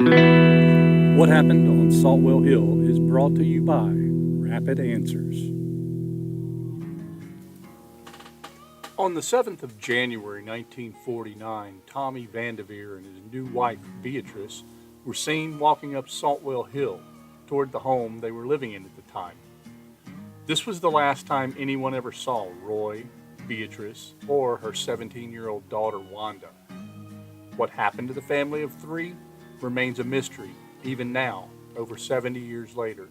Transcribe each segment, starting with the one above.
What happened on Saltwell Hill is brought to you by Rapid Answers. On the 7th of January 1949, Tommy Vandiver and his new wife Beatrice were seen walking up Saltwell Hill toward the home they were living in at the time. This was the last time anyone ever saw Roy, Beatrice, or her 17-year-old daughter Wanda. What happened to the family of three remains a mystery, even now, over 70 years later.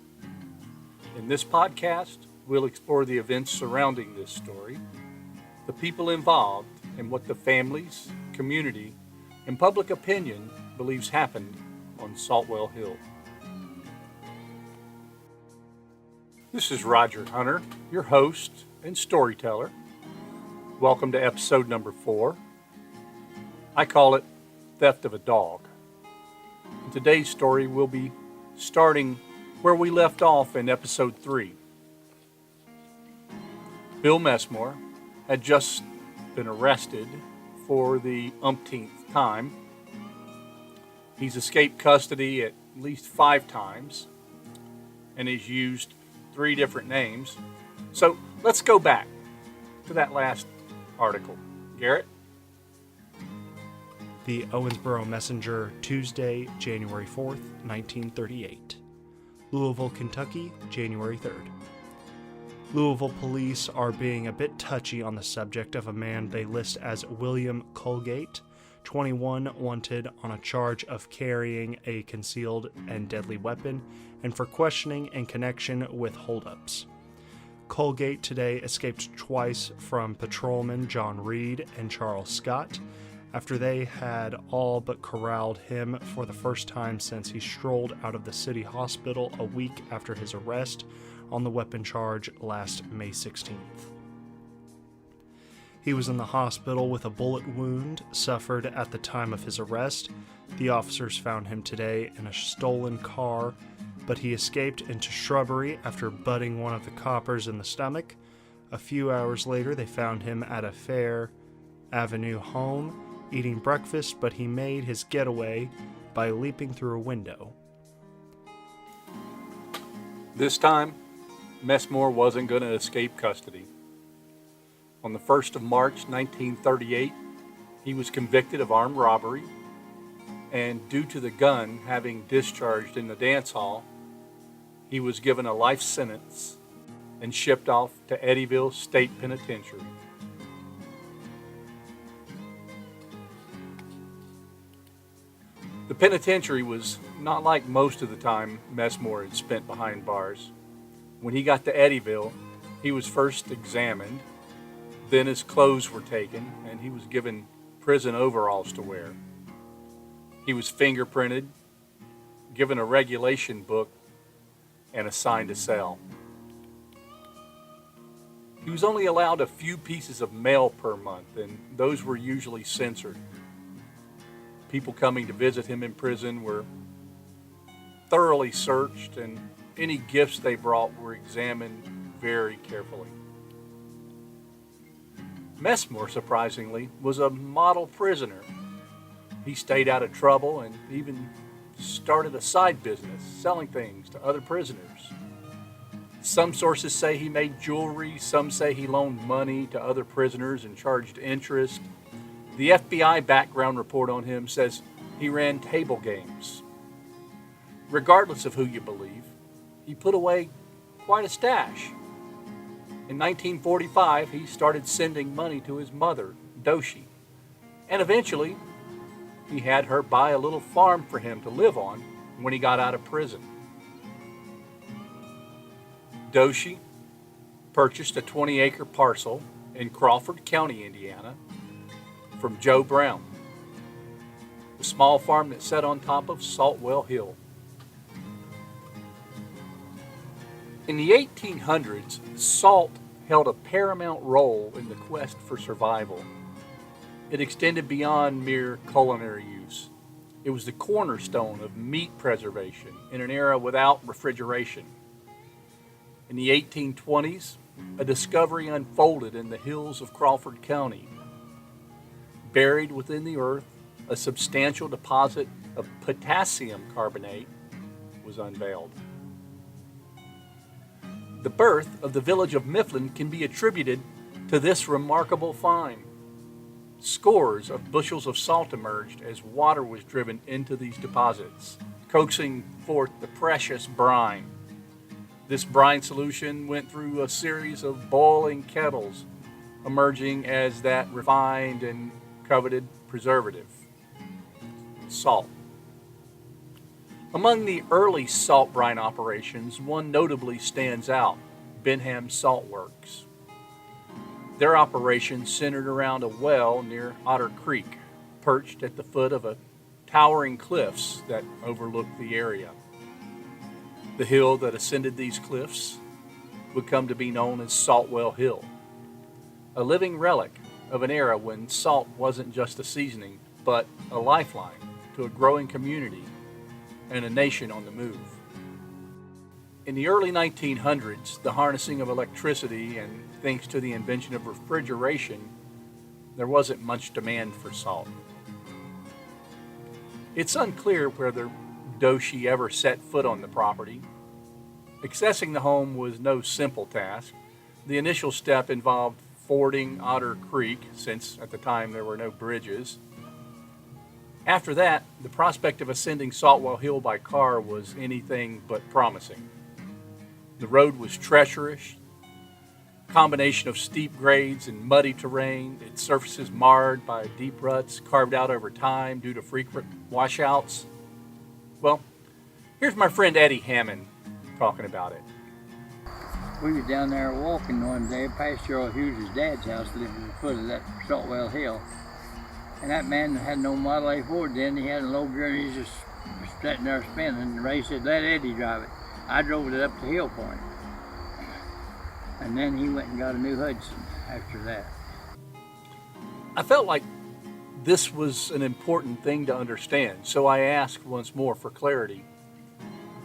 In this podcast, we'll explore the events surrounding this story, the people involved, and what the families, community, and public opinion believes happened on Saltwell Hill. This is Roger Hunter, your host and storyteller. Welcome to episode number 4. I call it Theft of a Dog. In today's story, we'll be starting where we left off in episode 3. Bill Messmore had just been arrested for the umpteenth time. He's escaped custody at least 5 times and has used 3 different names. So let's go back to that last article. Garrett? The Owensboro Messenger, Tuesday, January 4th, 1938. Louisville, Kentucky, January 3rd. Louisville police are being a bit touchy on the subject of a man they list as William Colgate, 21, wanted on a charge of carrying a concealed and deadly weapon and for questioning in connection with holdups. Colgate today escaped twice from patrolmen John Reed and Charles Scott after they had all but corralled him for the first time since he strolled out of the city hospital a week after his arrest on the weapon charge last May 16th. He was in the hospital with a bullet wound suffered at the time of his arrest. The officers found him today in a stolen car, but he escaped into shrubbery after butting one of the coppers in the stomach. A few hours later, they found him at a Fair Avenue home eating breakfast, but he made his getaway by leaping through a window. This time, Messmore wasn't going to escape custody. On the 1st of March 1938, he was convicted of armed robbery, and due to the gun having discharged in the dance hall, he was given a life sentence and shipped off to Eddyville State Penitentiary. The penitentiary was not like most of the time Messmore had spent behind bars. When he got to Eddyville, he was first examined, then his clothes were taken, and he was given prison overalls to wear. He was fingerprinted, given a regulation book, and assigned a cell. He was only allowed a few pieces of mail per month, and those were usually censored. People coming to visit him in prison were thoroughly searched, and any gifts they brought were examined very carefully. Messmore, surprisingly, was a model prisoner. He stayed out of trouble and even started a side business, selling things to other prisoners. Some sources say he made jewelry, some say he loaned money to other prisoners and charged interest. The FBI background report on him says he ran table games. Regardless of who you believe, he put away quite a stash. In 1945, he started sending money to his mother, Doshi, and eventually he had her buy a little farm for him to live on when he got out of prison. Doshi purchased a 20-acre parcel in Crawford County, Indiana, from Joe Brown, the small farm that sat on top of Saltwell Hill. In the 1800s, salt held a paramount role in the quest for survival. It extended beyond mere culinary use. It was the cornerstone of meat preservation in an era without refrigeration. In the 1820s, a discovery unfolded in the hills of Crawford County. Buried within the earth, a substantial deposit of potassium carbonate was unveiled. The birth of the village of Mifflin can be attributed to this remarkable find. Scores of bushels of salt emerged as water was driven into these deposits, coaxing forth the precious brine. This brine solution went through a series of boiling kettles, emerging as that refined and coveted preservative, salt. Among the early salt brine operations, one notably stands out, Benham Salt Works. Their operation centered around a well near Otter Creek, perched at the foot of a towering cliffs that overlooked the area. The hill that ascended these cliffs would come to be known as Saltwell Hill, a living relic of an era when salt wasn't just a seasoning, but a lifeline to a growing community and a nation on the move. In the early 1900s, the harnessing of electricity and thanks to the invention of refrigeration, there wasn't much demand for salt. It's unclear whether Doshi ever set foot on the property. Accessing the home was no simple task. The initial step involved fording Otter Creek, since at the time there were no bridges. After that, the prospect of ascending Saltwell Hill by car was anything but promising. The road was treacherous, combination of steep grades and muddy terrain, its surfaces marred by deep ruts carved out over time due to frequent washouts. Well, here's my friend Eddie Hammond talking about it. We was down there walking one day past Charles Hughes' dad's house, lived at the foot of that Saltwell Hill. And that man had no Model A Ford then. He had a low gear and he was just sitting there spinning. And Ray said, let Eddie drive it. I drove it up the hill for him. And then he went and got a new Hudson after that. I felt like this was an important thing to understand, so I asked once more for clarity.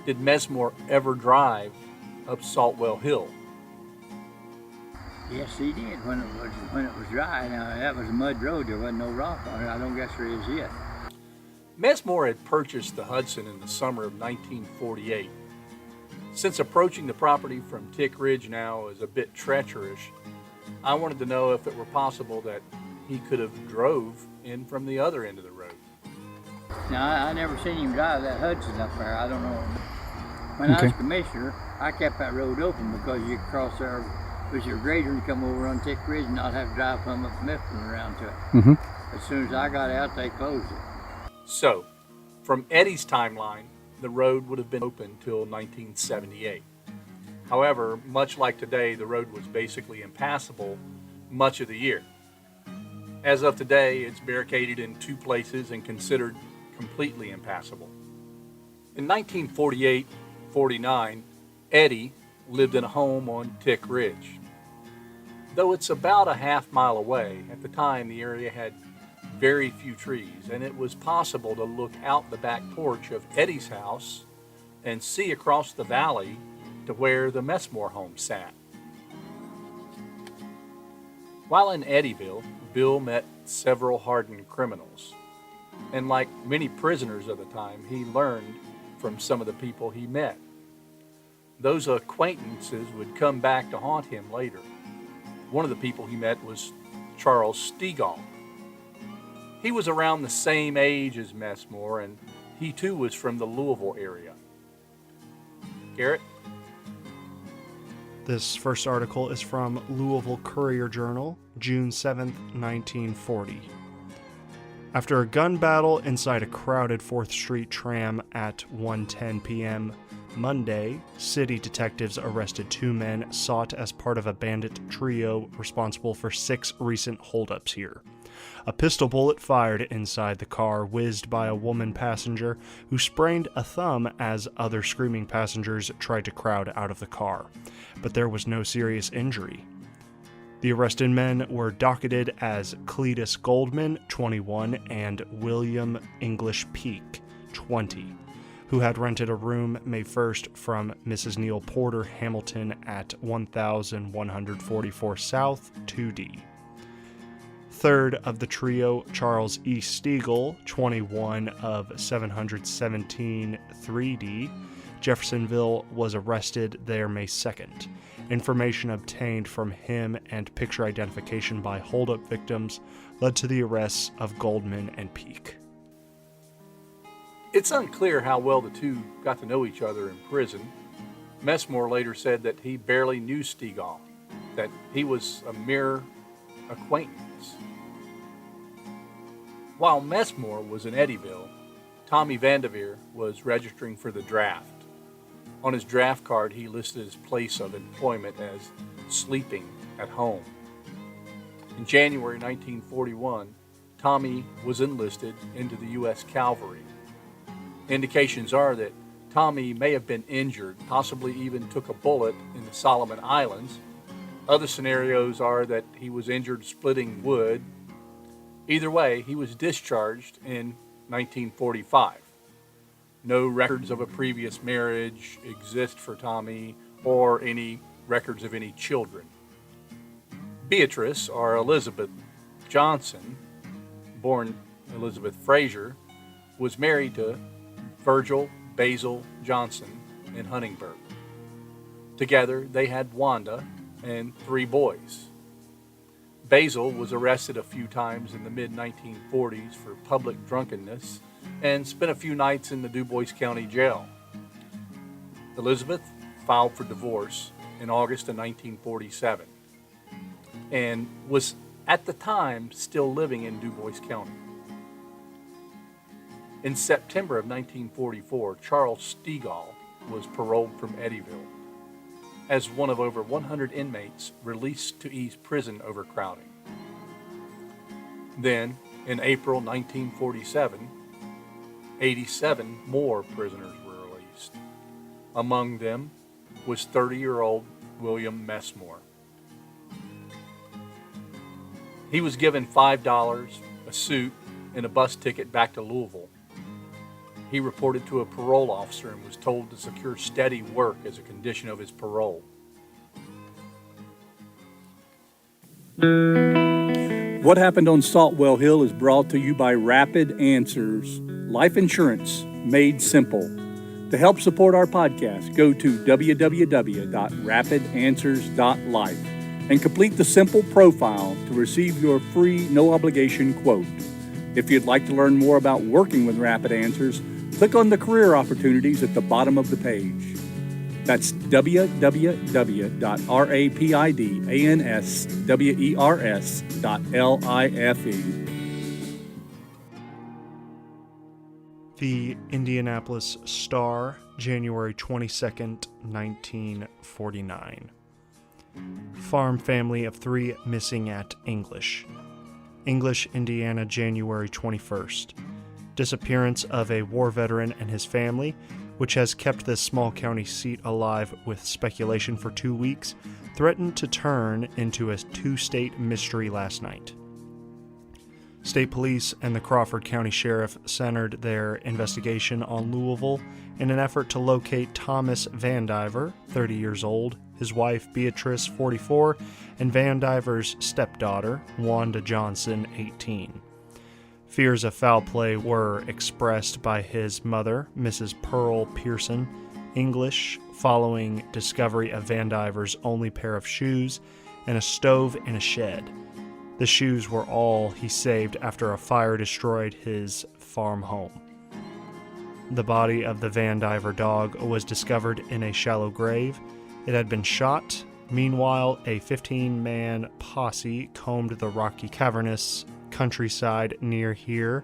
Did Messmore ever drive up Saltwell Hill? Yes, he did when it was dry. Now that was a mud road. There wasn't no rock on it. I don't guess there is yet. Messmore had purchased the Hudson in the summer of 1948. Since approaching the property from Tick Ridge now is a bit treacherous, I wanted to know if it were possible that he could have drove in from the other end of the road. Now, I never seen him drive that Hudson up there. I don't know. When I was commissioner, I kept that road open because you could cross there with your grader and come over on Tick Ridge and not have to drive from up Mifflin around to it. As soon as I got out, they closed it. So, from Eddie's timeline, the road would have been open till 1978. However, much like today, the road was basically impassable much of the year. As of today, it's barricaded in two places and considered completely impassable. In 1948-49, Eddie lived in a home on Tick Ridge. Though it's about a half-mile away, at the time the area had very few trees, and it was possible to look out the back porch of Eddie's house and see across the valley to where the Messmore home sat. While in Eddyville, Bill met several hardened criminals, and like many prisoners of the time, he learned from some of the people he met. Those acquaintances would come back to haunt him later. One of the people he met was Charles Stegall. He was around the same age as Messmore, and he too was from the Louisville area. Garrett? This first article is from Louisville Courier Journal, June 7th, 1940. After a gun battle inside a crowded 4th Street tram at 1:10 p.m. Monday, city detectives arrested 2 men sought as part of a bandit trio responsible for 6 recent holdups here. A pistol bullet fired inside the car whizzed by a woman passenger who sprained a thumb as other screaming passengers tried to crowd out of the car, but there was no serious injury. The arrested men were docketed as Cletus Goldman, 21, and William English Peak, 20, who had rented a room May 1st from Mrs. Neil Porter Hamilton at 1144 South 2D. third of the trio, Charles E. Stiegel, 21 of 717 3D, Jeffersonville, was arrested there May 2nd. Information obtained from him and picture identification by holdup victims led to the arrests of Goldman and Peake. It's unclear how well the two got to know each other in prison. Messmore later said that he barely knew Stiegel, that he was a mere acquaintance. While Messmore was in Eddyville, Tommy Vandiver was registering for the draft. On his draft card, he listed his place of employment as sleeping at home. In January 1941, Tommy was enlisted into the U.S. Cavalry. Indications are that Tommy may have been injured, possibly even took a bullet in the Solomon Islands. Other scenarios are that he was injured splitting wood. Either way, he was discharged in 1945. No records of a previous marriage exist for Tommy or any records of any children. Beatrice, or Elizabeth Johnson, born Elizabeth Fraser, was married to Virgil Basil Johnson in Huntingburg. Together, they had Wanda and 3 boys. Basil was arrested a few times in the mid-1940s for public drunkenness and spent a few nights in the DuBois County Jail. Elizabeth filed for divorce in August of 1947 and was at the time still living in DuBois County. In September of 1944, Charles Stiegel was paroled from Eddyville as one of over 100 inmates released to ease prison overcrowding. Then, in April 1947, 87 more prisoners were released. Among them was 30-year-old William Messmore. He was given $5, a suit, and a bus ticket back to Louisville. He reported to a parole officer and was told to secure steady work as a condition of his parole. What Happened on Saltwell Hill is brought to you by Rapid Answers, life insurance made simple. To help support our podcast, go to www.rapidanswers.life and complete the simple profile to receive your free, no-obligation quote. If you'd like to learn more about working with Rapid Answers, click on the career opportunities at the bottom of the page. That's www.rapidanswers.life. The Indianapolis Star, January 22nd, 1949. Farm family of 3 missing at English. English, Indiana, January 21st. Disappearance of a war veteran and his family, which has kept this small county seat alive with speculation for 2 weeks, threatened to turn into a 2-state mystery last night. State Police and the Crawford County Sheriff centered their investigation on Louisville in an effort to locate Thomas Vandiver, 30 years old, his wife Beatrice, 44, and Vandiver's stepdaughter, Wanda Johnson, 18. Fears of foul play were expressed by his mother, Mrs. Pearl Pearson, English, following discovery of Vandiver's only pair of shoes and a stove in a shed. The shoes were all he saved after a fire destroyed his farm home. The body of the Vandiver dog was discovered in a shallow grave. It had been shot. Meanwhile, a 15-man posse combed the rocky, cavernous countryside near here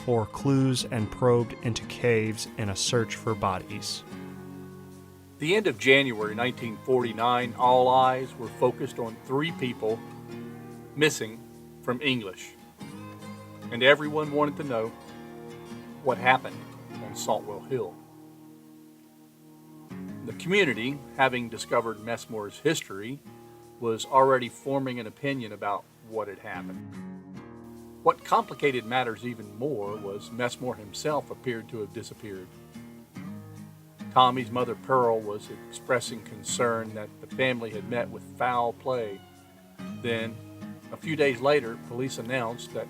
for clues and probed into caves in a search for bodies. The end of January 1949, all eyes were focused on 3 people missing from English, and everyone wanted to know what happened on Saltwell Hill. The community, having discovered Messmore's history, was already forming an opinion about what had happened. What complicated matters even more was Messmore himself appeared to have disappeared. Tommy's mother, Pearl, was expressing concern that the family had met with foul play. Then, A few days later, police announced that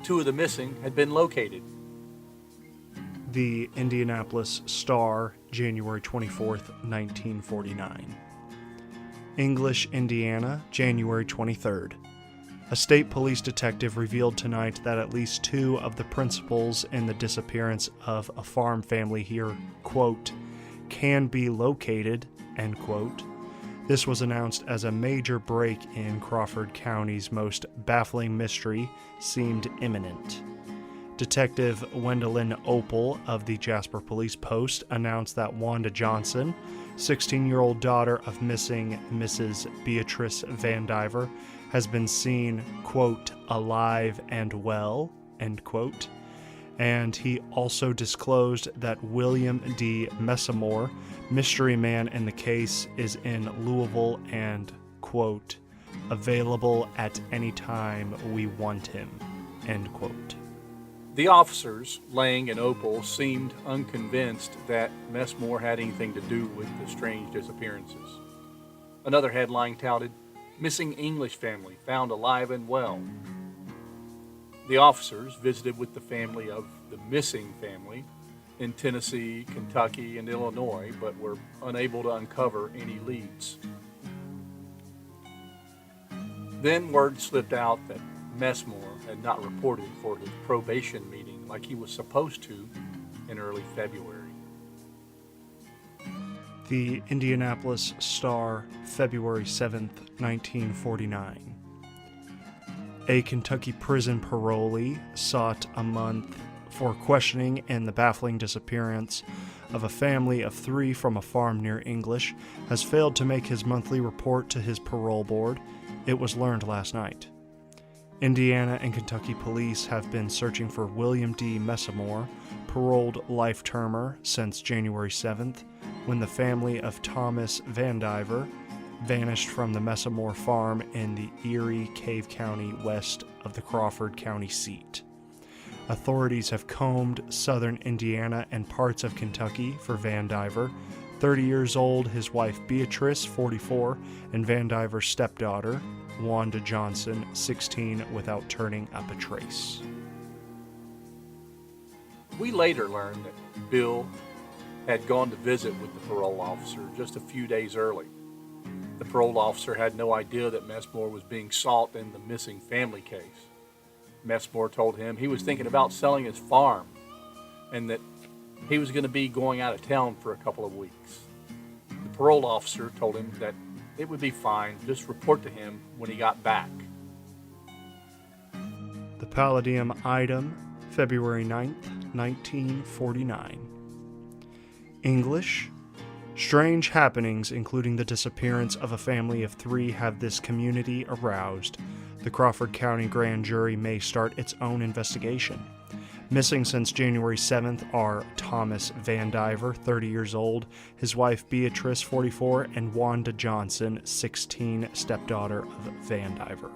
2 of the missing had been located. The Indianapolis Star, January 24th, 1949. English, Indiana, January 23rd. A state police detective revealed tonight that at least 2 of the principals in the disappearance of a farm family here, quote, can be located, end quote. This was announced as a major break in Crawford County's most baffling mystery seemed imminent. Detective Gwendolyn Opal of the Jasper Police Post announced that Wanda Johnson, 16-year-old daughter of missing Mrs. Beatrice Vandiver, has been seen, quote, alive and well, end quote. And he also disclosed that William D. Messamore, mystery man in the case, is in Louisville and, quote, available at any time we want him, end quote. The officers, Lang and Opal, seemed unconvinced that Messamore had anything to do with the strange disappearances. Another headline touted, "Missing English family found alive and well." The officers visited with the family of the missing family in Tennessee, Kentucky, and Illinois, but were unable to uncover any leads. Then word slipped out that Messamore had not reported for his probation meeting like he was supposed to in early February. The Indianapolis Star, February 7th, 1949. A Kentucky prison parolee sought a month for questioning in the baffling disappearance of a family of 3 from a farm near English has failed to make his monthly report to his parole board. It was learned last night. Indiana and Kentucky police have been searching for William D. Messamore, paroled life-termer, since January 7th, when the family of Thomas Vandiver vanished from the Messamore farm in the Erie, Cave County, west of the Crawford County seat. Authorities have combed southern Indiana and parts of Kentucky for Vandiver, 30 years old, his wife Beatrice, 44, and Vandiver's stepdaughter, Wanda Johnson, 16, without turning up a trace. We later learned that Bill had gone to visit with the parole officer just a few days early. The parole officer had no idea that Messamore was being sought in the missing family case. Messamore told him he was thinking about selling his farm and that he was going to be going out of town for a couple of weeks. The parole officer told him that it would be fine, just report to him when he got back. The Palladium item, February 9th, 1949. English. Strange happenings, including the disappearance of a family of 3, have this community aroused. The Crawford County Grand Jury may start its own investigation. Missing since January 7th are Thomas Vandiver, 30 years old, his wife Beatrice, 44, and Wanda Johnson, 16, stepdaughter of Vandiver.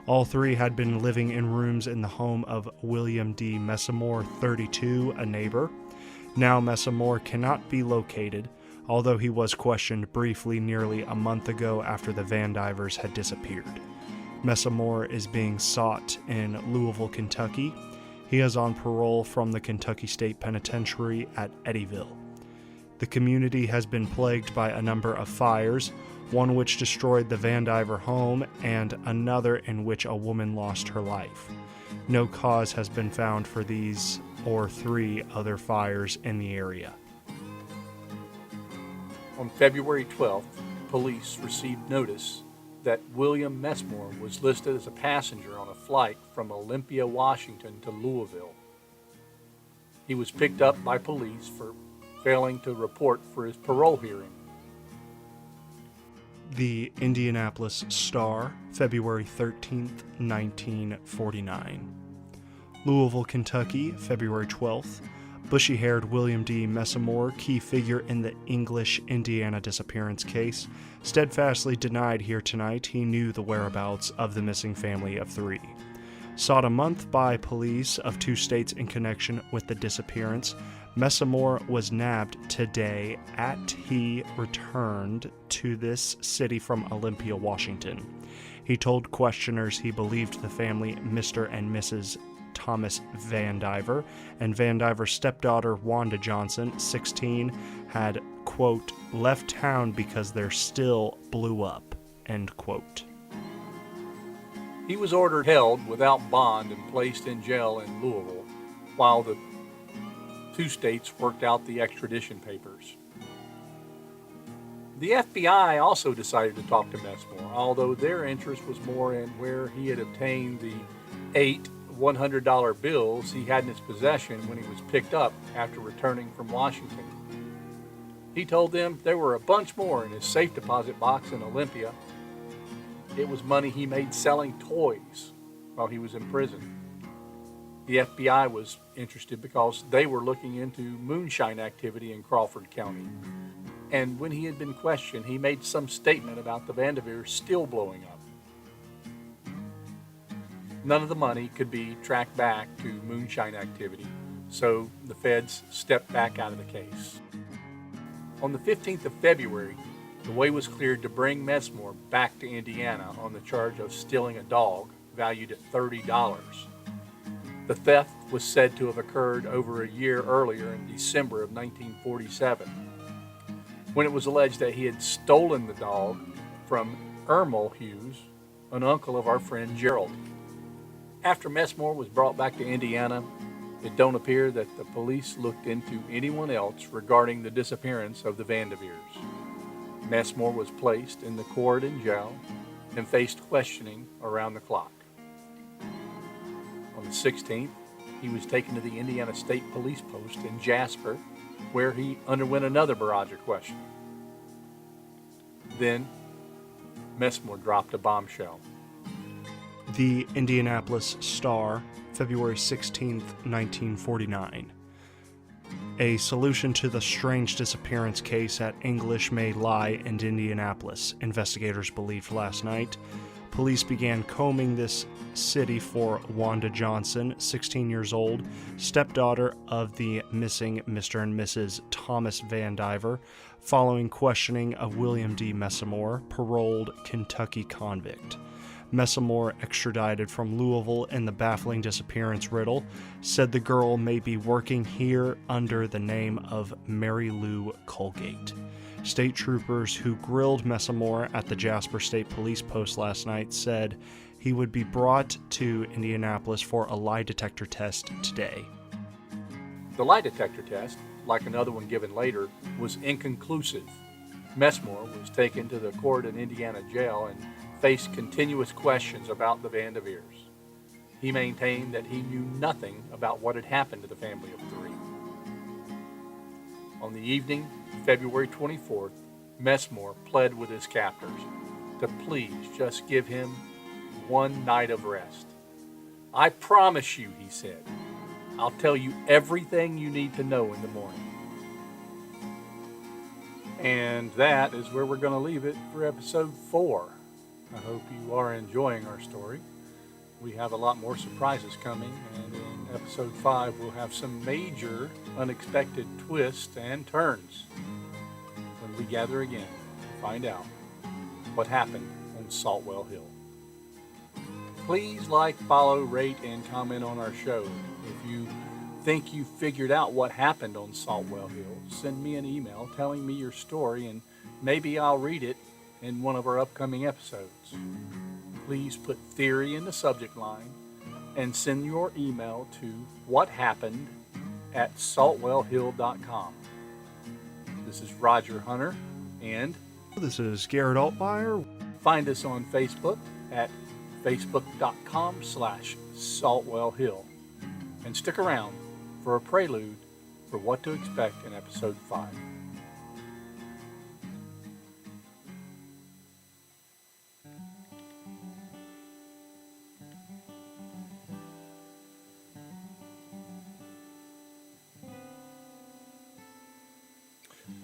All 3 had been living in rooms in the home of William D. Messamore, 32, a neighbor. Now Messamore cannot be located, although he was questioned briefly nearly a month ago after the Vandivers had disappeared. Messamore is being sought in Louisville, Kentucky. He is on parole from the Kentucky State Penitentiary at Eddyville. The community has been plagued by a number of fires, one which destroyed the Vandiver home and another in which a woman lost her life. No cause has been found for these or 3 other fires in the area. On February 12th, police received notice that William Messamore was listed as a passenger on a flight from Olympia, Washington to Louisville. He was picked up by police for failing to report for his parole hearing. The Indianapolis Star, February 13th, 1949. Louisville, Kentucky, February 12th. Bushy-haired William D. Messamore, key figure in the English, Indiana disappearance case, steadfastly denied here tonight he knew the whereabouts of the missing family of 3. Sought a month by police of 2 states in connection with the disappearance, Messamore was nabbed today at he returned to this city from Olympia, Washington. He told questioners he believed the family, Mr. and Mrs. Thomas Vandiver, and Vandiver's stepdaughter, Wanda Johnson, 16, had, quote, left town because they're still blew up, end quote. He was ordered held without bond and placed in jail in Louisville while the two states worked out the extradition papers. The FBI also decided to talk to Messmore, although their interest was more in where he had obtained the 8 $100 bills he had in his possession when he was picked up after returning from Washington. He told them there were a bunch more in his safe deposit box in Olympia. It was money he made selling toys while he was in prison. The FBI was interested because they were looking into moonshine activity in Crawford County. And when he had been questioned, he made some statement about the Vandivers still blowing up. None of the money could be tracked back to moonshine activity, so the feds stepped back out of the case. On the 15th of February, the way was cleared to bring Messmore back to Indiana on the charge of stealing a dog valued at $30. The theft was said to have occurred over a year earlier in December of 1947, when it was alleged that he had stolen the dog from Ermel Hughes, an uncle of our friend Gerald. After Messmore was brought back to Indiana, it don't appear that the police looked into anyone else regarding the disappearance of the Vandivers. Messmore was placed in the Corydon jail and faced questioning around the clock. On the 16th, he was taken to the Indiana State Police Post in Jasper, where he underwent another barrage of questioning. Then, Messmore dropped a bombshell. The Indianapolis Star, February 16, 1949. A solution to the strange disappearance case at English May Lie in Indianapolis, investigators believed last night. Police began combing this city for Wanda Johnson, 16 years old, stepdaughter of the missing Mr. and Mrs. Thomas Vandiver, following questioning of William D. Messmore, paroled Kentucky convict. Messmore, extradited from Louisville in the baffling disappearance riddle, said the girl may be working here under the name of Mary Lou Colgate. State troopers who grilled Messmore at the Jasper State Police Post last night said he would be brought to Indianapolis for a lie detector test today. The lie detector test, like another one given later, was inconclusive. Messmore was taken to the Corydon, Indiana jail and faced continuous questions about the Vandivers. He maintained that he knew nothing about what had happened to the family of 3. On the evening, February 24th, Messmore pled with his captors to please just give him one night of rest. I promise you, he said, I'll tell you everything you need to know in the morning. And that is where we're going to leave it for episode 4. I hope you are enjoying our story. We have a lot more surprises coming, and in episode 5 we'll have some major unexpected twists and turns when we gather again to find out what happened on Saltwell Hill. Please like, follow, rate, and comment on our show. If you think you figured out what happened on Saltwell Hill, send me an email telling me your story, and maybe I'll read it in one of our upcoming episodes. Please put theory in the subject line and send your email to whathappened@saltwellhill.com. This is Roger Hunter, and This is Garrett Altmeyer. find us on Facebook at facebook.com/saltwellhill. And stick around for a prelude for what to expect in episode 5.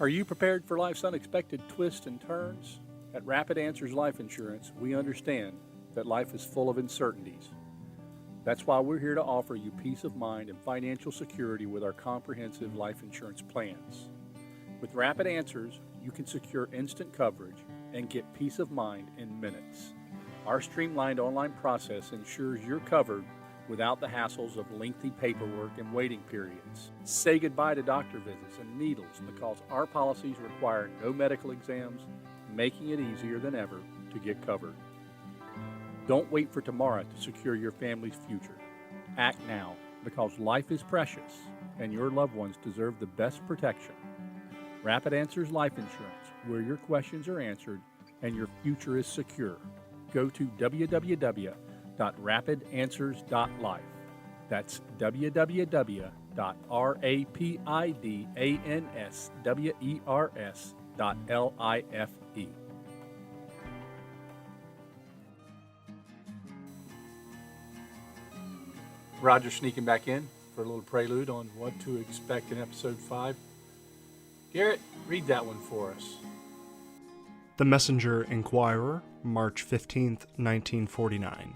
Are you prepared for life's unexpected twists and turns? At Rapid Answers Life Insurance, we understand that life is full of uncertainties. That's why we're here to offer you peace of mind and financial security with our comprehensive life insurance plans. With Rapid Answers, you can secure instant coverage and get peace of mind in minutes. Our streamlined online process ensures you're covered without the hassles of lengthy paperwork and waiting periods. Say goodbye to doctor visits and needles because our policies require no medical exams, making it easier than ever to get covered. Don't wait for tomorrow to secure your family's future. Act now because life is precious and your loved ones deserve the best protection. Rapid Answers Life Insurance, where your questions are answered and your future is secure. Go to www.rapidanswers.life. That's www.rapidanswers.life. Roger sneaking back in for a little prelude on what to expect in episode 5. Garrett, read that one for us. The Messenger Inquirer, March 15th, 1949.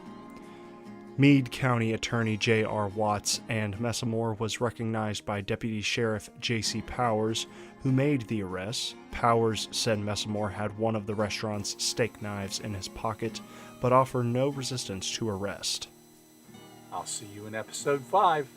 Meade County Attorney J.R. Watts and Messamore was recognized by Deputy Sheriff J.C. Powers, who made the arrests. Powers said Messamore had one of the restaurant's steak knives in his pocket, but offered no resistance to arrest. I'll see you in episode 5.